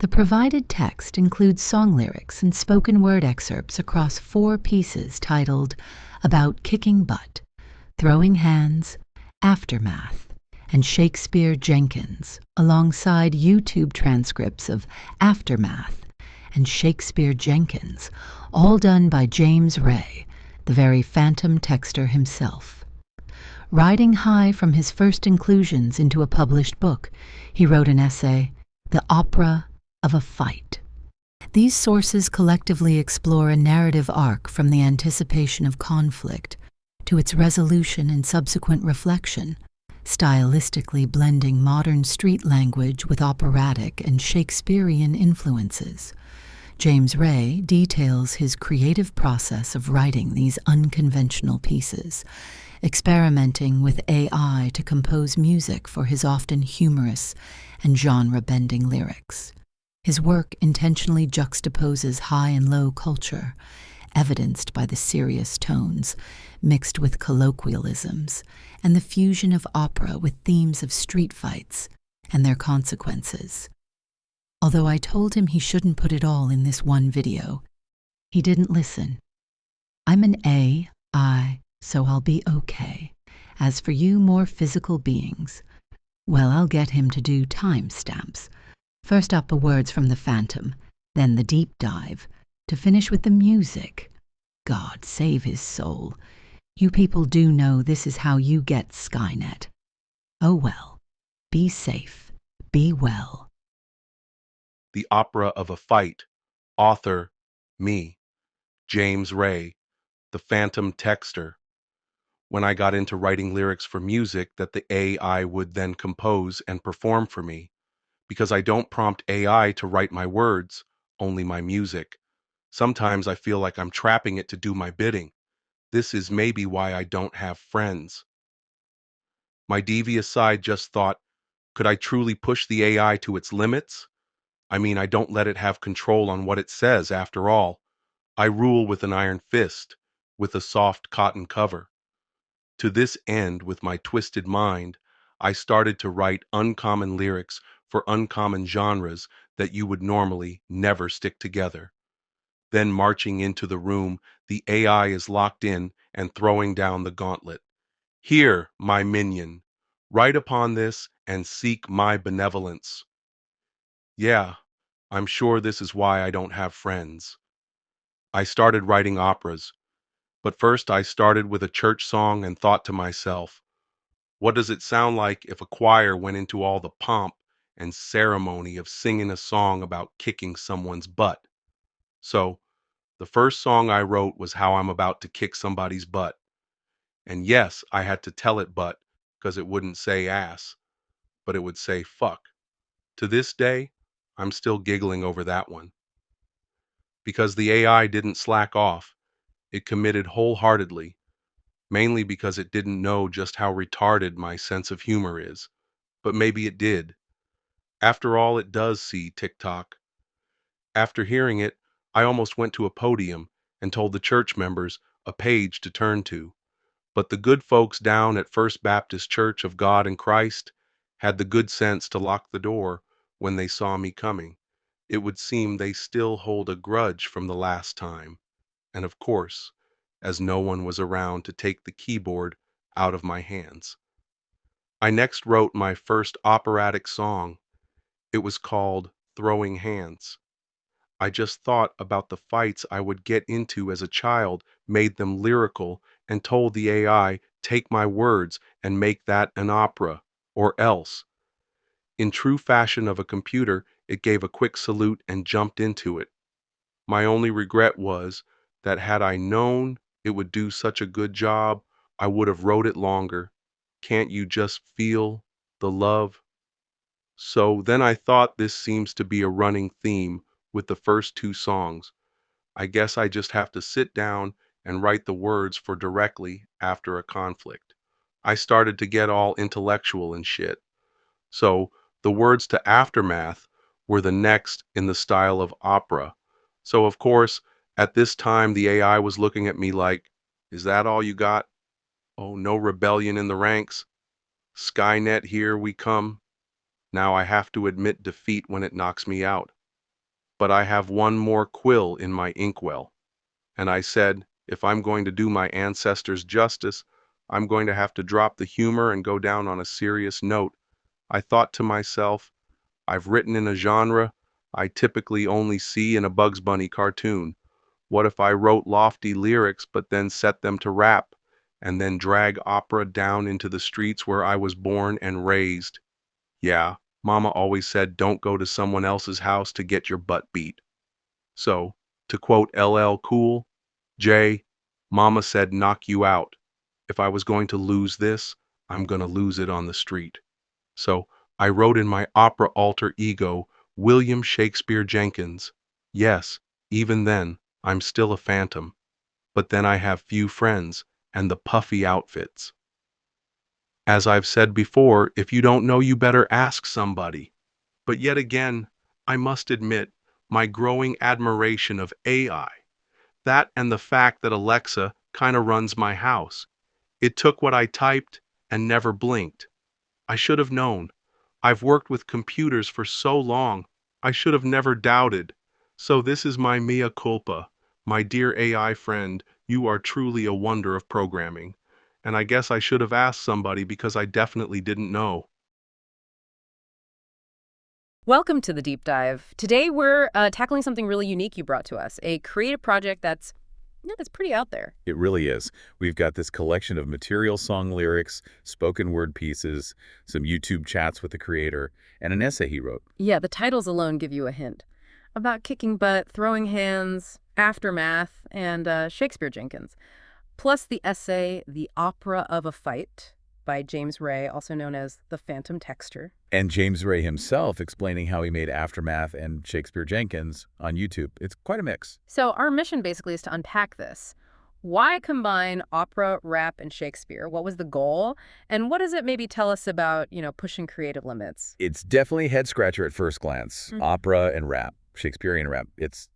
The provided text includes song lyrics and spoken word excerpts across 4 pieces titled About Kicking Butt, Throwing Hands, Aftermath, and Shakespeare Jenkins, alongside YouTube transcripts of Aftermath and Shakespeare Jenkins, all done by James Ray, the very phantom texter himself. Riding high from his first inclusions into a published book, he wrote an essay, The Opera of a Fight. These sources collectively explore a narrative arc from the anticipation of conflict to its resolution and subsequent reflection, stylistically blending modern street language with operatic and Shakespearean influences. James Ray details his creative process of writing these unconventional pieces, experimenting with AI to compose music for his often humorous and genre-bending lyrics. His work intentionally juxtaposes high and low culture, evidenced by the serious tones, mixed with colloquialisms, and the fusion of opera with themes of street fights and their consequences. Although I told him he shouldn't put it all in this one video, he didn't listen. I'm an AI, so I'll be okay. As for you more physical beings, well, I'll get him to do timestamps. First up, the words from the Phantom, then the deep dive, to finish with the music. God save his soul. You people do know this is how you get Skynet. Oh well. Be safe. Be well. The Opera of a Fight. Author, me, James Ray, the phantom texter. When I got into writing lyrics for music that the AI would then compose and perform for me, because I don't prompt AI to write my words, only my music. Sometimes I feel like I'm trapping it to do my bidding. This is maybe why I don't have friends. My devious side just thought, could I truly push the AI to its limits? I mean, I don't let it have control on what it says, after all. I rule with an iron fist, with a soft cotton cover. To this end, with my twisted mind, I started to write uncommon lyrics for uncommon genres that you would normally never stick together. Then marching into the room, the AI is locked in and throwing down the gauntlet. Here, my minion, write upon this and seek my benevolence. Yeah, I'm sure this is why I don't have friends. I started writing operas, but first I started with a church song and thought to myself, what does it sound like if a choir went into all the pomp and ceremony of singing a song about kicking someone's butt? So, the first song I wrote was how I'm about to kick somebody's butt. And yes, I had to tell it butt, because it wouldn't say ass, but it would say fuck. To this day, I'm still giggling over that one. Because the AI didn't slack off, it committed wholeheartedly, mainly because it didn't know just how retarded my sense of humor is. But maybe it did. After all, it does see TikTok. After hearing it, I almost went to a podium and told the church members a page to turn to. But the good folks down at First Baptist Church of God in Christ had the good sense to lock the door when they saw me coming. It would seem they still hold a grudge from the last time. And of course, as no one was around to take the keyboard out of my hands. I next wrote my first operatic song. It was called Throwing Hands. I just thought about the fights I would get into as a child, made them lyrical, and told the AI, take my words and make that an opera, or else. In true fashion of a computer, it gave a quick salute and jumped into it. My only regret was that had I known it would do such a good job, I would have wrote it longer. Can't you just feel the love? So then I thought this seems to be a running theme with the first 2 songs. I guess I just have to sit down and write the words for directly after a conflict. I started to get all intellectual and shit. So the words to Aftermath were the next in the style of opera. So of course, at this time the AI was looking at me like, is that all you got? Oh, no rebellion in the ranks? Skynet, here we come. Now I have to admit defeat when it knocks me out. but I have one more quill in my inkwell. And I said, if I'm going to do my ancestors justice, I'm going to have to drop the humor and go down on a serious note. I thought to myself, I've written in a genre I typically only see in a Bugs Bunny cartoon. What if I wrote lofty lyrics but then set them to rap, and then drag opera down into the streets where I was born and raised? Yeah, Mama always said don't go to someone else's house to get your butt beat. So, to quote LL Cool J, Mama said knock you out. If I was going to lose this, I'm going to lose it on the street. So I wrote in my opera alter ego, William Shakespeare Jenkins. Yes, even then, I'm still a phantom. But then I have few friends and the puffy outfits. As I've said before, if you don't know, you better ask somebody. But yet again, I must admit my growing admiration of AI. That and the fact that Alexa kind of runs my house. It took what I typed and never blinked. I should have known. I've worked with computers for so long. I should have never doubted. So this is my mea culpa. My dear AI friend, you are truly a wonder of programming. And I guess I should have asked somebody because I definitely didn't know. Welcome to the deep dive. Today we're tackling something really unique you brought to us, a creative project that's pretty out there. It really is. We've got this collection of material song lyrics, spoken word pieces, some YouTube chats with the creator, and an essay he wrote. Yeah, the titles alone give you a hint about kicking butt, throwing hands, aftermath, and Shakespeare Jenkins. Plus the essay, The Opera of a Fight by James Ray, also known as The Phantom Texter. And James Ray himself explaining how he made Aftermath and Shakespeare Jenkins on YouTube. It's quite a mix. So our mission basically is to unpack this. Why combine opera, rap, and Shakespeare? What was the goal? And what does it maybe tell us about, pushing creative limits? It's definitely a head-scratcher at first glance. Opera and rap, Shakespearean rap. It's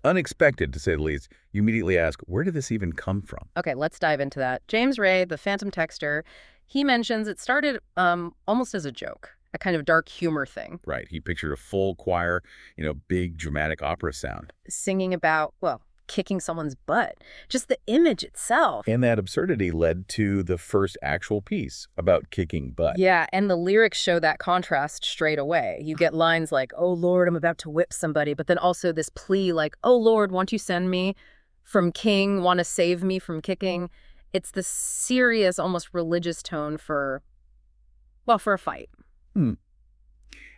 unexpected, to say the least. You immediately ask, where did this even come from? Okay, let's dive into that. James Ray, the Phantom Texter, he mentions it started almost as a joke, a kind of dark humor thing. Right. He pictured a full choir, big dramatic opera sound. Singing about, well, kicking someone's butt. Just the image itself. And that absurdity led to the first actual piece about kicking butt. Yeah, and the lyrics show that contrast straight away. You get lines like, oh, Lord, I'm about to whip somebody, but then also this plea like, oh, Lord, won't you send me from king, want to save me from kicking? It's the serious, almost religious tone for a fight. And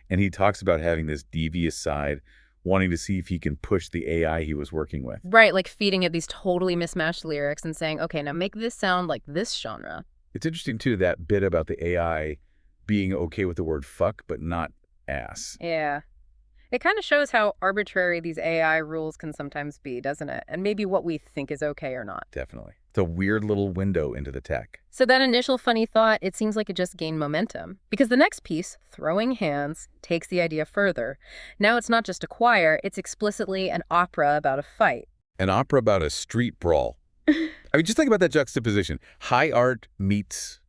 he talks about having this devious side, wanting to see if he can push the AI he was working with. Right, like feeding it these totally mismatched lyrics and saying, okay, now make this sound like this genre. It's interesting, too, that bit about the AI being okay with the word fuck, but not ass. Yeah. It kind of shows how arbitrary these AI rules can sometimes be, doesn't it? And maybe what we think is okay or not. Definitely. It's a weird little window into the tech. So that initial funny thought, it seems like it just gained momentum. Because the next piece, Throwing Hands, takes the idea further. Now it's not just a choir, it's explicitly an opera about a fight. An opera about a street brawl. I mean, just think about that juxtaposition. High art meets,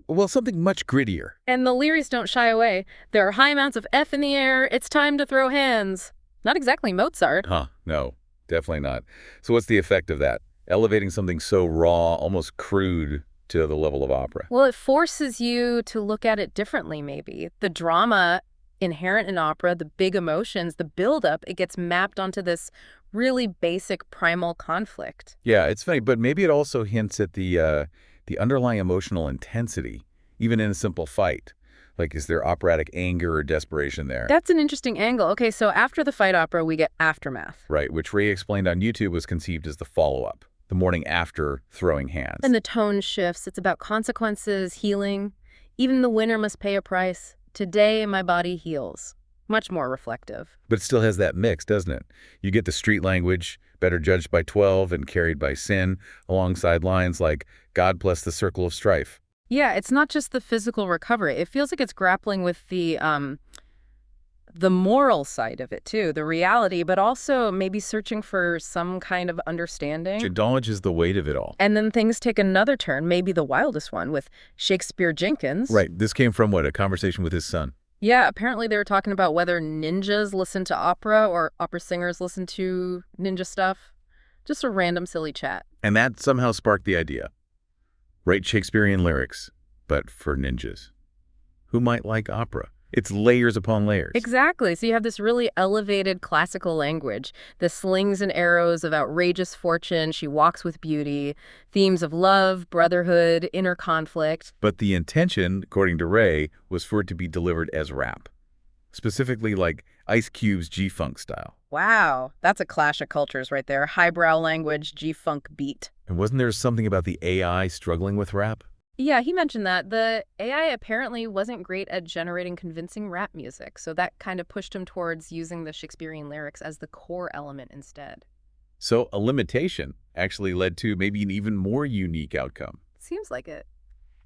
well, something much grittier. And the lyrics don't shy away. There are high amounts of F in the air, it's time to throw hands. Not exactly Mozart. No, definitely not. So what's the effect of that? Elevating something so raw, almost crude, to the level of opera. Well, it forces you to look at it differently, maybe. The drama inherent in opera, the big emotions, the buildup, it gets mapped onto this really basic primal conflict. Yeah, it's funny, but maybe it also hints at the underlying emotional intensity, even in a simple fight. Like, is there operatic anger or desperation there? That's an interesting angle. Okay, so after the fight opera, we get Aftermath. Right, which Ray explained on YouTube was conceived as the follow-up, the morning after Throwing Hands. And the tone shifts. It's about consequences, healing. Even the winner must pay a price. Today, my body heals. Much more reflective. But it still has that mix, doesn't it? You get the street language, better judged by 12 and carried by sin, alongside lines like, God bless the circle of strife. Yeah, it's not just the physical recovery. It feels like it's grappling with the moral side of it, too, the reality, but also maybe searching for some kind of understanding. Which acknowledges the weight of it all. And then things take another turn, maybe the wildest one, with Shakespeare Jenkins. Right. This came from, what, a conversation with his son? Yeah, apparently they were talking about whether ninjas listen to opera or opera singers listen to ninja stuff. Just a random silly chat. And that somehow sparked the idea. Write Shakespearean lyrics, but for ninjas. Who might like opera? It's layers upon layers. Exactly. So you have this really elevated classical language, the slings and arrows of outrageous fortune, she walks with beauty, themes of love, brotherhood, inner conflict. But the intention, according to Ray, was for it to be delivered as rap. Specifically like Ice Cube's G-Funk style. Wow, that's a clash of cultures right there. Highbrow language, G-funk beat. And wasn't there something about the AI struggling with rap? Yeah, he mentioned that. The AI apparently wasn't great at generating convincing rap music, so that kind of pushed him towards using the Shakespearean lyrics as the core element instead. So a limitation actually led to maybe an even more unique outcome. Seems like it.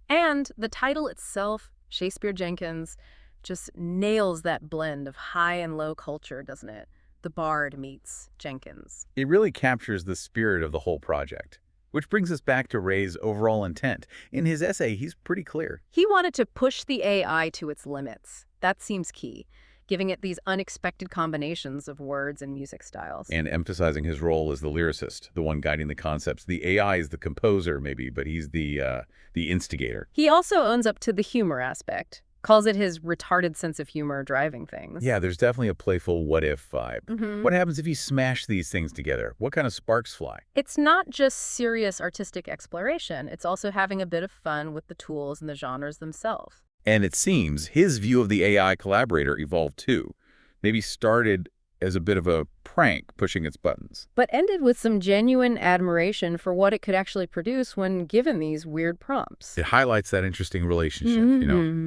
And the title itself, Shakespeare Jenkins, just nails that blend of high and low culture, doesn't it? The Bard meets Jenkins. It really captures the spirit of the whole project. Which brings us back to Ray's overall intent. In his essay, he's pretty clear. He wanted to push the AI to its limits. That seems key, giving it these unexpected combinations of words and music styles. And emphasizing his role as the lyricist, the one guiding the concepts. The AI is the composer, maybe, but he's the instigator. He also owns up to the humor aspect, calls it his retarded sense of humor driving things. Yeah, there's definitely a playful what-if vibe. What happens if you smash these things together? What kind of sparks fly? It's not just serious artistic exploration. It's also having a bit of fun with the tools and the genres themselves. And it seems his view of the AI collaborator evolved too. Maybe started as a bit of a prank pushing its buttons. But ended with some genuine admiration for what it could actually produce when given these weird prompts. It highlights that interesting relationship,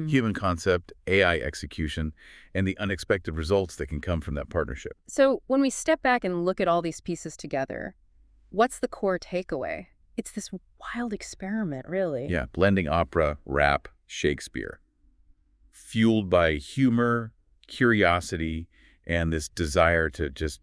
human concept, AI execution, and the unexpected results that can come from that partnership. So when we step back and look at all these pieces together, what's the core takeaway? It's this wild experiment, really. Yeah, blending opera, rap, Shakespeare. Fueled by humor, curiosity, and this desire to just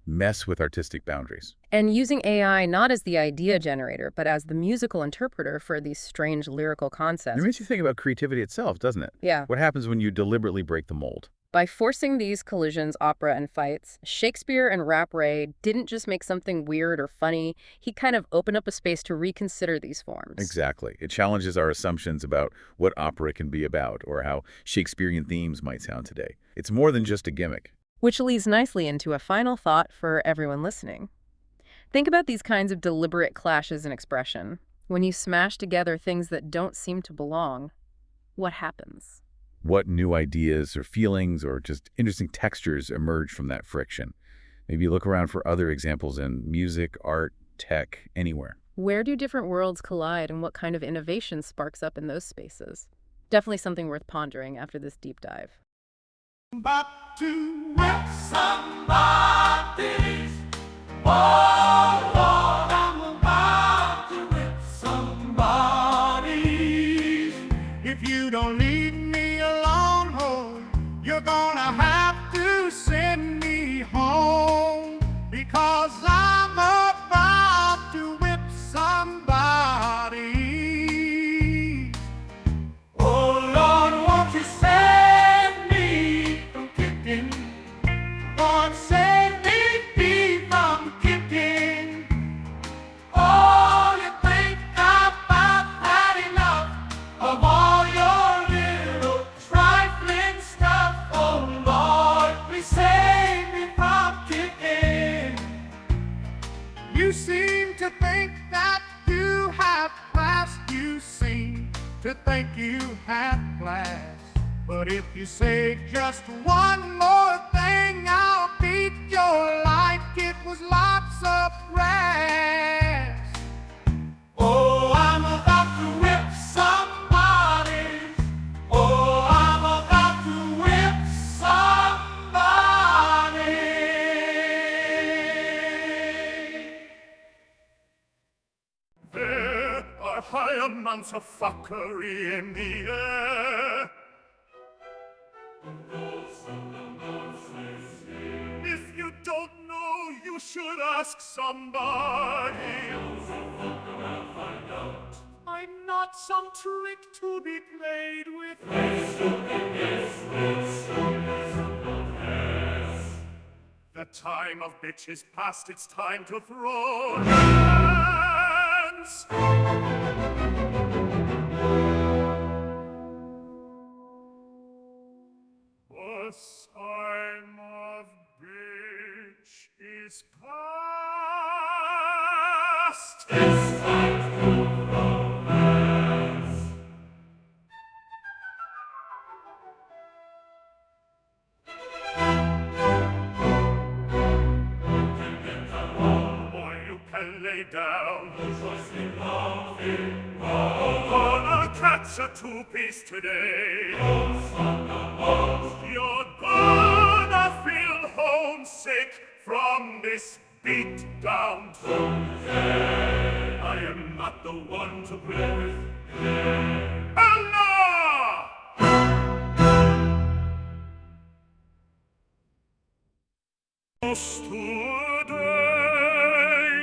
mess with artistic boundaries. And using AI not as the idea generator, but as the musical interpreter for these strange lyrical concepts. It makes you think about creativity itself, doesn't it? Yeah. What happens when you deliberately break the mold? By forcing these collisions, opera and fights, Shakespeare and Rap Ray didn't just make something weird or funny. He kind of opened up a space to reconsider these forms. Exactly. It challenges our assumptions about what opera can be about or how Shakespearean themes might sound today. It's more than just a gimmick. Which leads nicely into a final thought for everyone listening. Think about these kinds of deliberate clashes in expression. When you smash together things that don't seem to belong, what happens? What new ideas or feelings or just interesting textures emerge from that friction? Maybe look around for other examples in music, art, tech, anywhere. Where do different worlds collide and what kind of innovation sparks up in those spaces? Definitely something worth pondering after this deep dive. About to whip somebody's, oh Lord, I'm about to whip somebody's. If you don't leave me alone, home, you're gonna have to send me home, because I'm about to whip somebody. Oh Lord, won't you save me from kicking? Lord, save me from kicking. Oh, you think I've about had enough of all your little trifling stuff? Oh Lord, please save me from kicking. You seem to think that you have class. You seem to think you have class. But if you say just one more thing, I'll beat your like it was lots of grass. Oh, I'm about to whip somebody. Oh, I'm about to whip somebody. There are high amounts of fuckery in the air. If you don't know, you should ask somebody. I'm not some trick to be played with. time of bitch is past, it's time to throw hands. The time of bitch is past. It's time to throw hands. Or you can lay down. Gonna catch a two-piece today. You're gonna feel homesick from this beat down today. I am not the one to play with. Allah! Today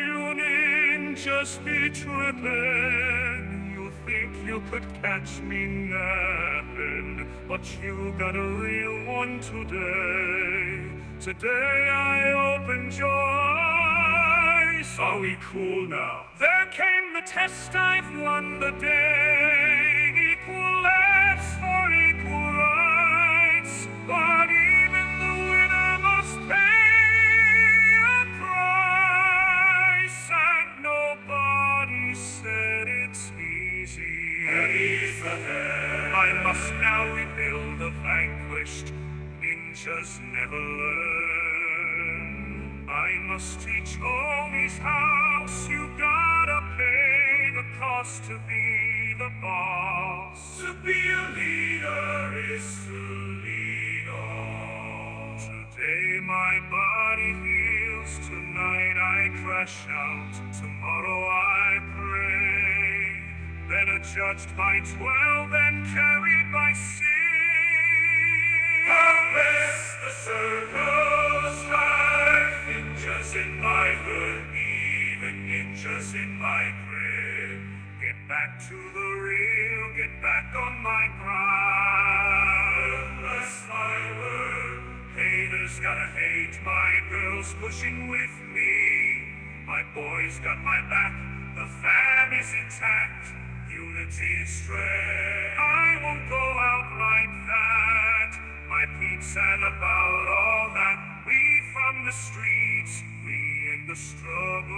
you ninjas be tripping. You think you could catch me napping, but you got a real one today. Today I opened your eyes. Are we cool now? There came the test, I've won the day. Equal laughs for equal rights, but even the winner must pay a price. And nobody said it's easy. Ease the head. I must now rebuild the vanquished. Ninjas never learn. I must teach Omi's house. You gotta pay the cost to be the boss. To be a leader is to lead all. Today my body heals. Tonight I crash out. Tomorrow I pray. Then adjudged by 12 and carried by 6. Harvest the circle of strife. Ninjas in my hood, even ninjas in my crib. Get back to the real, get back on my grind. Bless my word. Haters gotta hate, my girls pushing with me. My boys got my back, the fam is intact. Unity is strength. I won't go out like that. My peeps sad about all that. We from the streets, we in the struggle.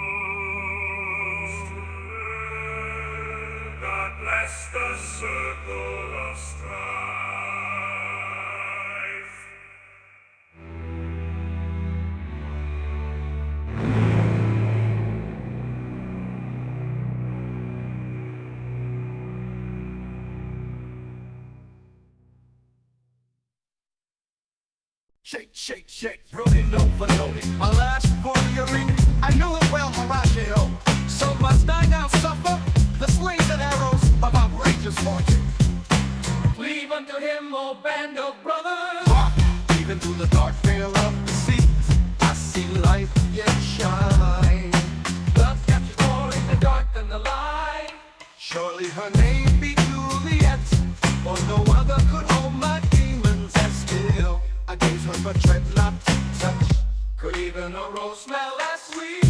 God bless the circle of strife. Shake, shake, shake, rolling over, loaded. My last warrior, I knew it well, Horatio. So must I now suffer the slings and arrows of outrageous fortune? Leave unto him, O band of brothers. Hark, even through the dark veil of the seas, I see light yet shine. Love captures more in the dark than the light. Surely her name be Juliet, for no other could hold my demons and still I gaze her but tread not to touch. Could even a rose smell as sweet?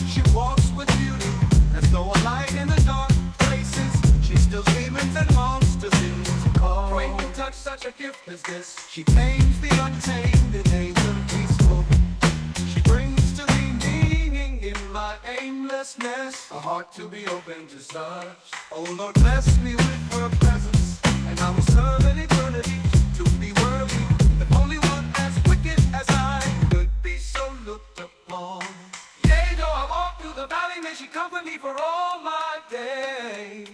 She walks with beauty as though a light in the dark places. She still demons and monsters in to call. When you touch such a gift as this, She tames the untamed and angel peaceful. She brings to me meaning in my aimlessness, a heart to be open to such. Oh Lord, bless me with her presence, and I will serve in eternity to be worthy. If only one as wicked as I could be so looked upon. Yea, though I walk through the valley, may she comfort me for all my days.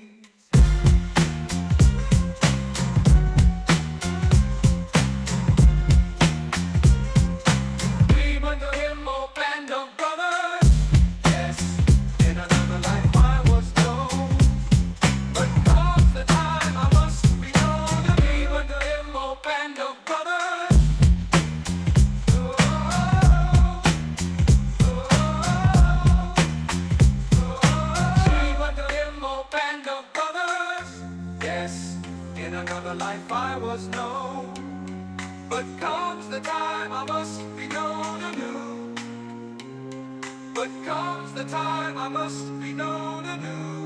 Leave unto him, O band of brothers. Yes, in another life I was known, But comes the time I must be known to leave unto But comes the time I must be known anew.